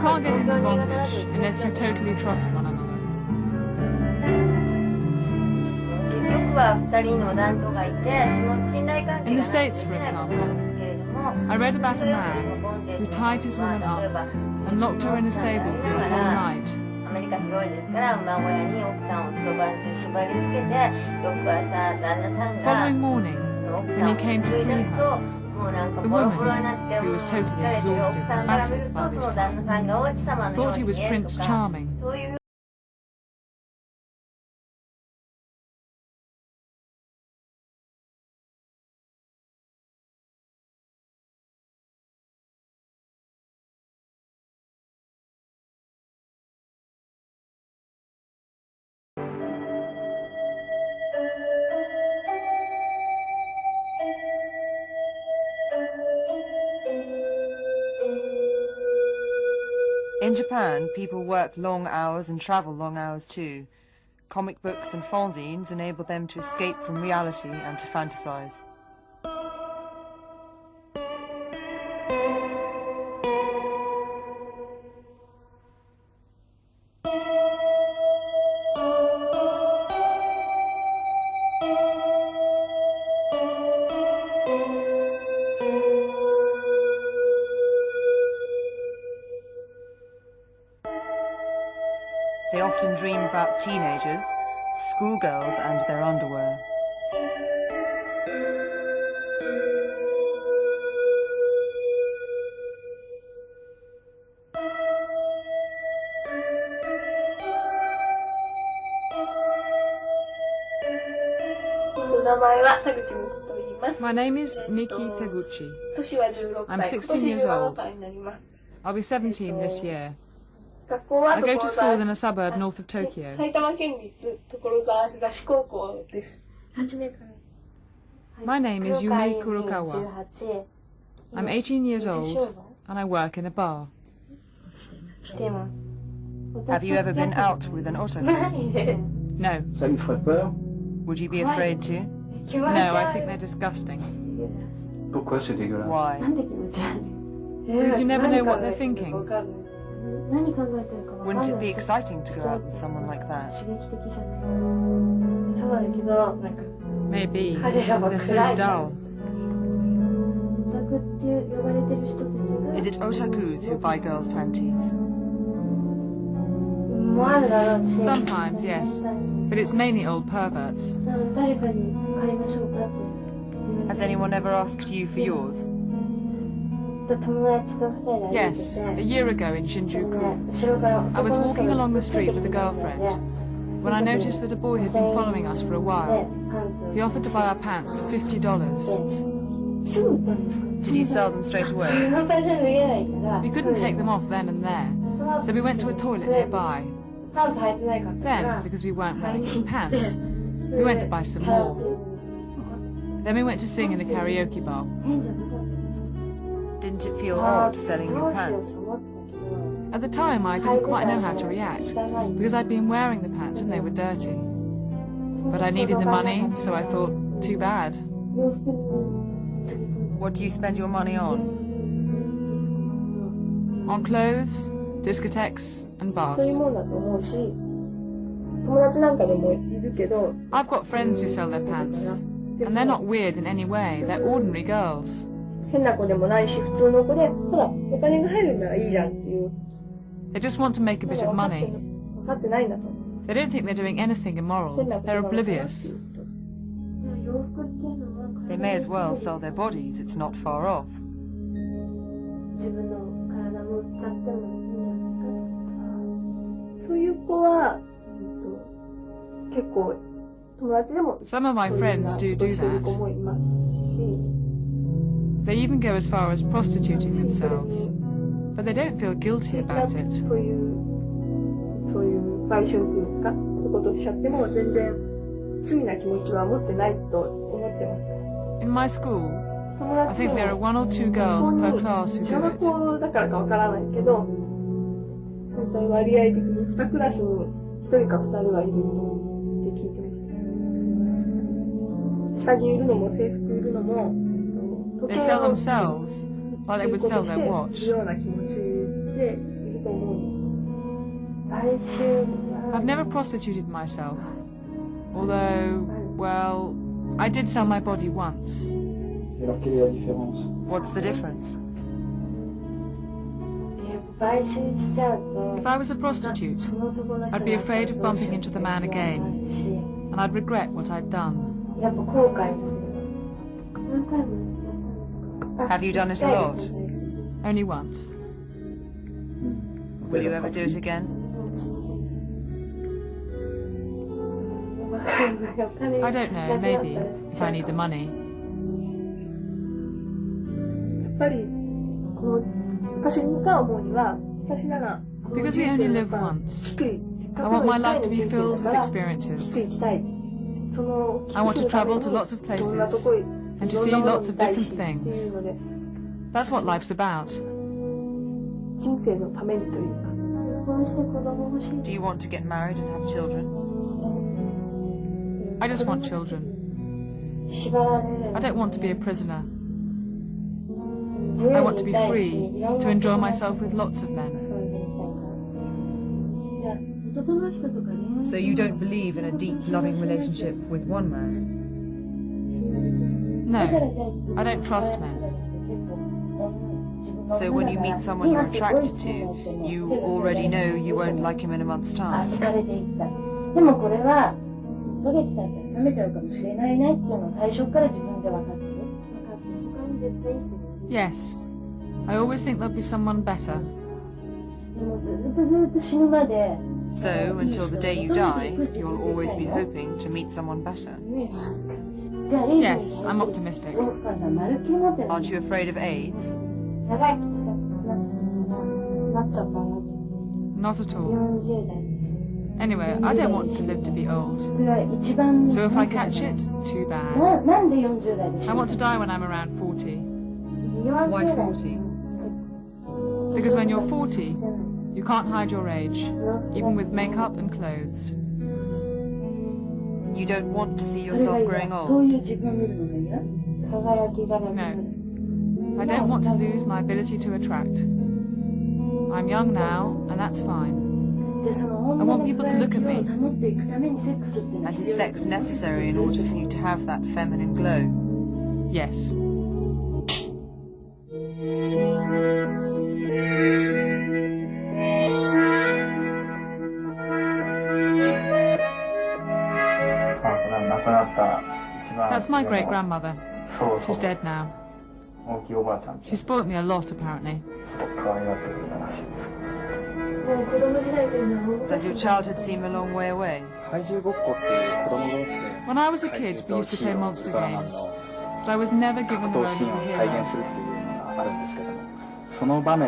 can't get into bondage unless you totally trust one another. In the States, for example, I read about a man who tied his woman up and locked her in a stable for a whole night. Following morning, when he came to free her, the woman, who was totally exhausted and battered by this time, thought he was Prince Charming. In Japan, people work long hours and travel long hours too. Comic books and fanzines enable them to escape from reality and to fantasize. They often dream about teenagers, schoolgirls and their underwear. My name is Miki Teguchi. I'm 16 years old. I'll be 17 this year. I go to school in a suburb north of Tokyo. My name is Yume Kurokawa. I'm 18 years old and I work in a bar. Have you ever been out with an otaku? No. Would you be afraid to? No, I think they're disgusting. Why? Because you never know what they're thinking. Wouldn't it be exciting to go out with someone like that? Maybe. They're so dull. Is it otakus who buy girls' panties? Sometimes, yes. But it's mainly old perverts. Has anyone ever asked you for yours? Yes, a year ago in Shinjuku. I was walking along the street with a girlfriend when I noticed that a boy had been following us for a while. He offered to buy our pants for $50. Did you sell them straight away? We couldn't take them off then and there, so we went to a toilet nearby. Then, because we weren't wearing any pants, we went to buy some more. Then we went to sing in a karaoke bar. Didn't it feel odd selling your pants? At the time, I didn't quite know how to react, because I'd been wearing the pants and they were dirty. But I needed the money, so I thought, too bad. What do you spend your money on? On clothes, discotheques, and bars. I've got friends who sell their pants, and they're not weird in any way, they're ordinary girls. They just want to make a bit of money. They don't think they're doing anything immoral, they're oblivious. They may as well sell their bodies, it's not far off. Some of my friends do that. They even go as far as prostituting themselves, but they don't feel guilty about it. In my school, I think there are 1 or 2 girls per class who do it. They sell themselves while they would sell their watch. I've never prostituted myself, although, well, I did sell my body once. What's the difference? If I was a prostitute, I'd be afraid of bumping into the man again, and I'd regret what I'd done. Have you done it a lot? Only once. Will you ever do it again? I don't know, maybe, if I need the money. Because we only live once, I want my life to be filled with experiences. I want to travel to lots of places and to see lots of different things. That's what life's about. Do you want to get married and have children? I just want children. I don't want to be a prisoner. I want to be free, to enjoy myself with lots of men. So you don't believe in a deep, loving relationship with one man? No, I don't trust men. So when you meet someone you're attracted to, you already know you won't like him in a month's time? Yes, I always think there'll be someone better. So, until the day you die, you'll always be hoping to meet someone better? Yes, I'm optimistic. Aren't you afraid of AIDS? Not at all. Anyway, I don't want to live to be old. So if I catch it, too bad. I want to die when I'm around 40. Why 40? Because when you're 40, you can't hide your age, even with makeup and clothes. You don't want to see yourself growing old? No. I don't want to lose my ability to attract. I'm young now, and that's fine. I want people to look at me. And is sex necessary in order for you to have that feminine glow? Yes. That's my great-grandmother. She's dead now. She spoilt me a lot, apparently. Does your childhood seem a long way away? When I was a kid, we used to play monster games, but I was never given the role of the hero.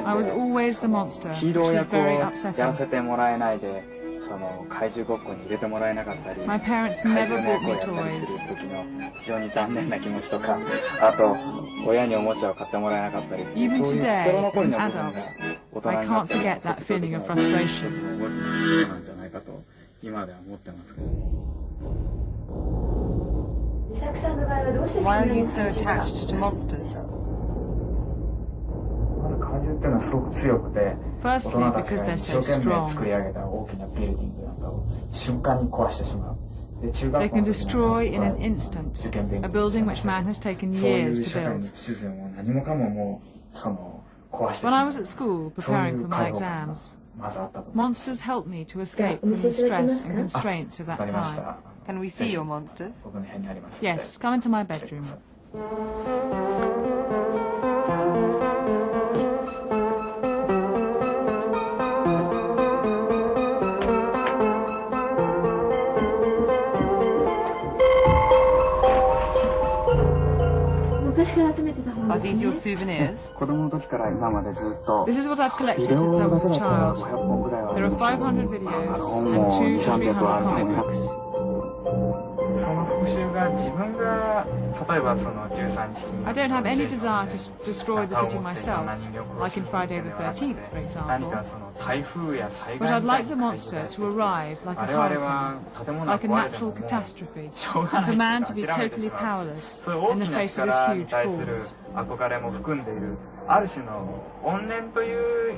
I was always the monster, which was very upsetting. My parents never bought me toys. Even today, as an adult, I can't forget that feeling of frustration. Why are you so attached to monsters? Firstly, because they're so strong. They can destroy in an instant a building which man has taken years to build. When I was at school preparing for my exams, monsters helped me to escape from the stress and constraints of that time. Can we see your monsters? Yes, come into my bedroom. Are these your souvenirs? This is what I've collected since I was a child. There are 500 videos and 200 to 300 comic books. I don't have any desire to destroy the city myself, like in Friday the 13th, for example. But I'd like the monster to arrive like a hurricane, like a natural catastrophe, and for man to be totally powerless in the face of this huge force.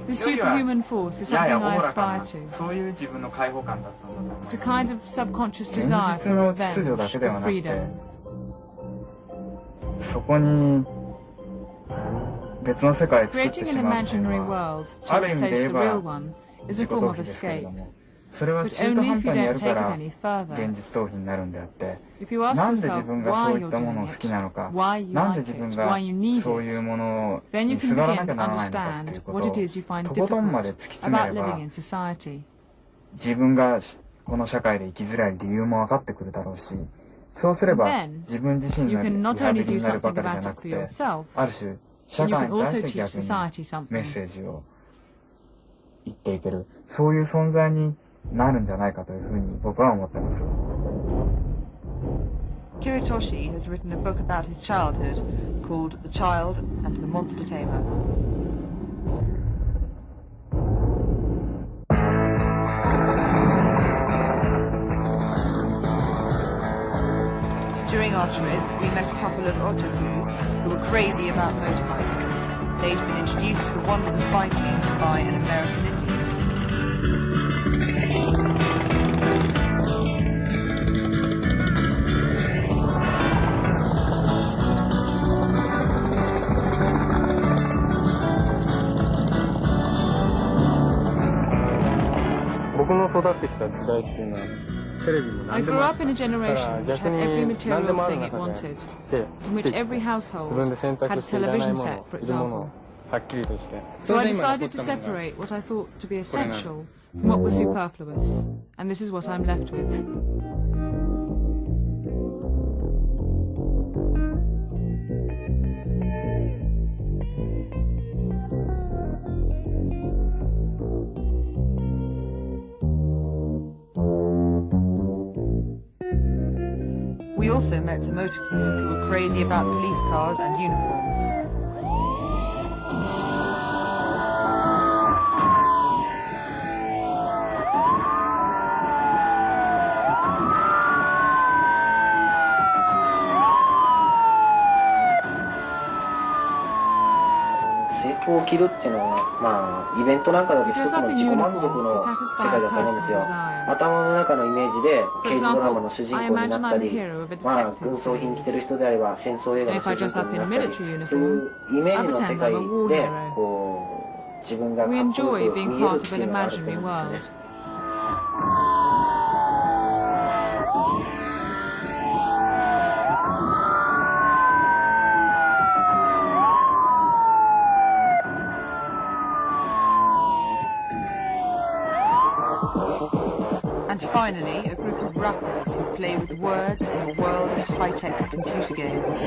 This superhuman force is something I aspire to. It's a kind of subconscious desire for revenge, for freedom. Creating an imaginary world to replace the real one is a form of escape, but only if you don't take it any further. If you ask yourself why you're doing it, why you like it, why you need it, then you can begin to understand what it is you find difficult about living in society. Then you can not only do something about it for yourself, but you can also teach society something. Kiritoshi has written a book about his childhood called The Child and the Monster Tamer. During our trip, we met a couple of otakus who were crazy about motorbikes. They'd been introduced to the wonders of biking by an American Indian. I grew up in a generation which had every material thing it wanted, in which every household had a television set, for example. So I decided to separate what I thought to be essential from what was superfluous, and this is what I'm left with. We also met some otakus who were crazy about police cars and uniforms.制服を着るっていうのは、まあ、イベントなんかだと一つの自己満足の世界だと思うんですよ。頭の中のイメージで、刑事ドラマの主人公になったり、まあ、軍装品着てる人であれば、戦争映画の主人公になったり、そういうイメージの世界で、こう、自分がかっこよく見えるっていうのがあると思うんですね。And finally, a group of rappers who play with words in a world of high-tech computer games.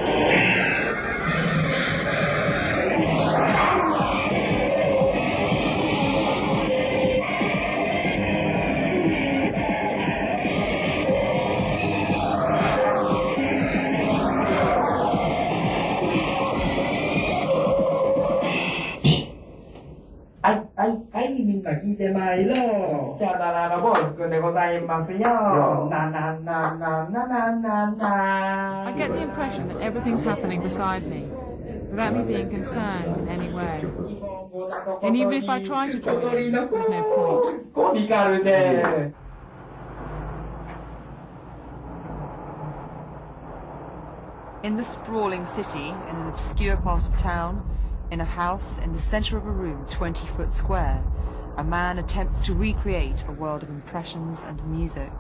はい、みんな聞いてまいろ。キャラララボーイくんでございますよ。なななななななな。I get the impression that everything's happening beside me, without me being concerned in any way. And even if I try to join in, there's no point. コミカルで。In the sprawling city, in an obscure part of town, in a house in the center of a room 20-foot square, a man attempts to recreate a world of impressions and music.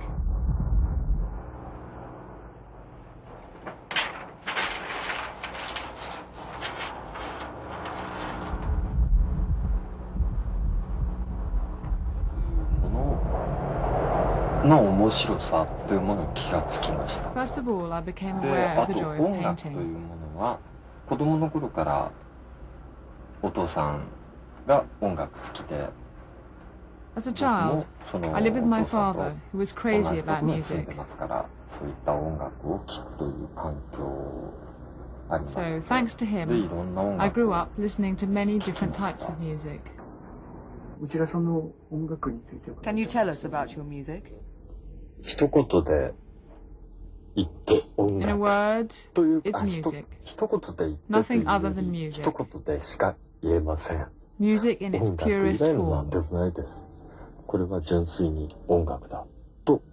First of all, I became aware of the joy of painting. 子供の頃からお父さんが音楽好きで As a child, I lived with my father, who was crazy about music. So, thanks to him, I grew up listening to many different types of music. Can you tell us about your music? In a word, it's music. Nothing other than music. Music in its purest form. これは純粋に音楽だと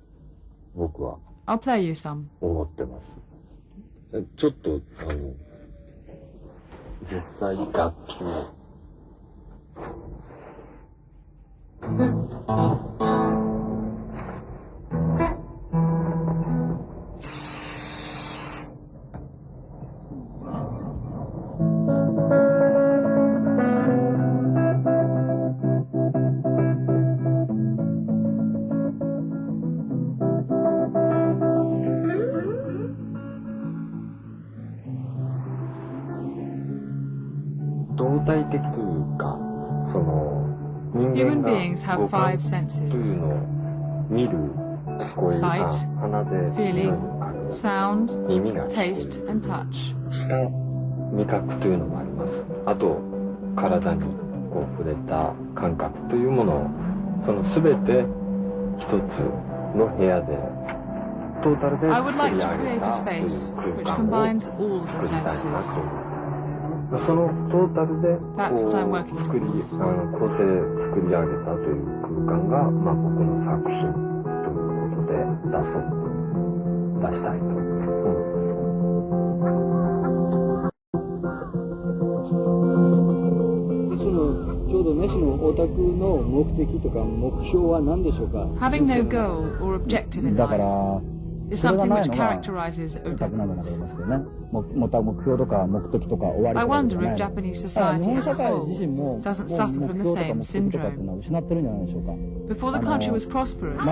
僕は I'll play you some. 思ってます。ちょっと実際楽器を動体的というか、その人間が五感というのを見る、聞こえる、鼻で匂いを嗅ぐ、 sound, 耳が taste and touch. 舌、味覚というのもあります。あと体にこう触れた感覚というものをその全て一つの部屋でトータルで I would 作り like 上 to げ create た a という space 空 which 間を combines all the 作りたいな senses. と。そのトータルでこ That's what I'm う working 作り towards. 構成作り上げたという空間が、まあ、僕の作品ということで出したいと。ちょうどね、そのオタクの目的とか目標は何でしょうか。 Having no goal or objective in life is something which characterizes otakus. I wonder if Japanese society as a whole doesn't suffer from the same syndrome. Before the country was prosperous,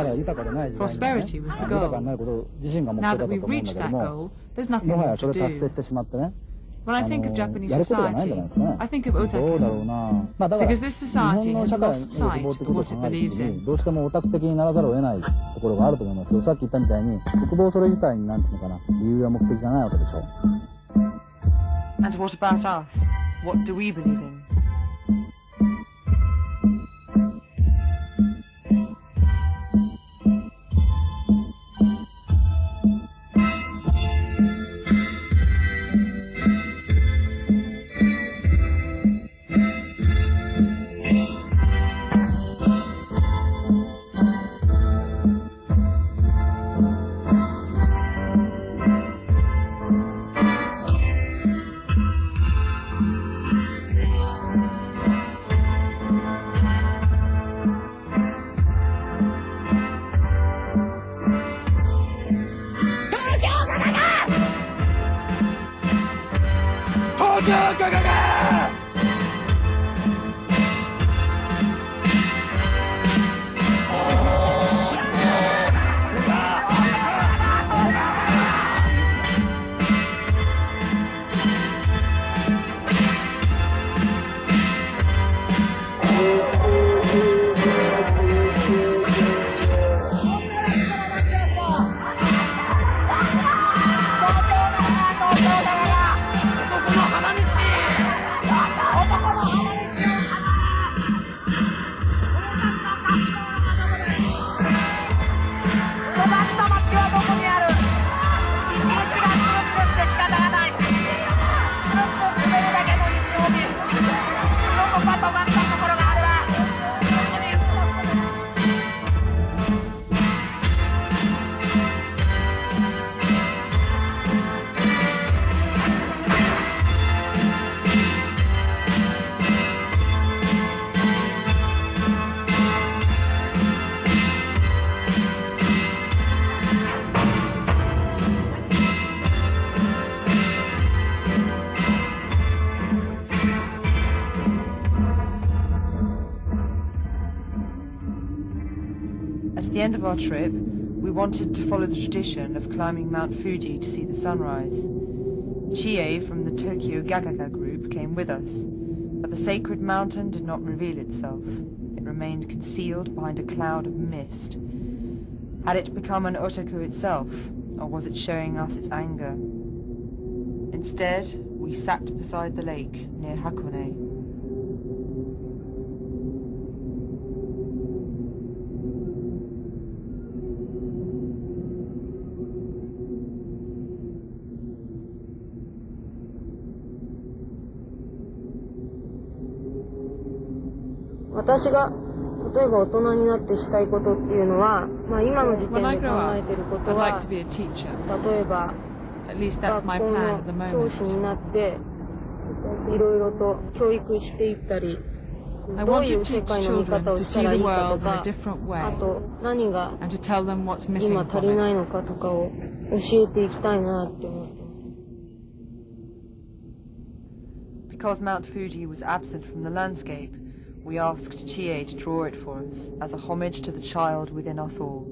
prosperity was the goal. Now that we've reached that goal, there's nothing more to do. When I think of Japanese society, I think of otakusm, because this society has lost sight of what it believes in. どうしてもオタク的にならざるを得ないところがあると思いますよ。さっき言ったみたいに、欲望それ自体になんていうのかな、理由や目的がないわけでしょう。And what about us? What do we believe in? At the end of our trip, we wanted to follow the tradition of climbing Mount Fuji to see the sunrise. Chie from the Tokyo Gakaka group came with us, but the sacred mountain did not reveal itself. It remained concealed behind a cloud of mist. Had it become an otaku itself, or was it showing us its anger? Instead, we sat beside the lake near Hakone. "私が例えば大人になってしたいことっていうのは、今の時点で考えていることは、例えば学校の教師になっていろいろと教育していったり、どういう世界の見方をしたらいいかとか、あと何が今足りないのかとかを教えていきたいなって思ってます。Because Mount Fuji was absent from the landscape, we asked Chie to draw it for us as a homage to the child within us all.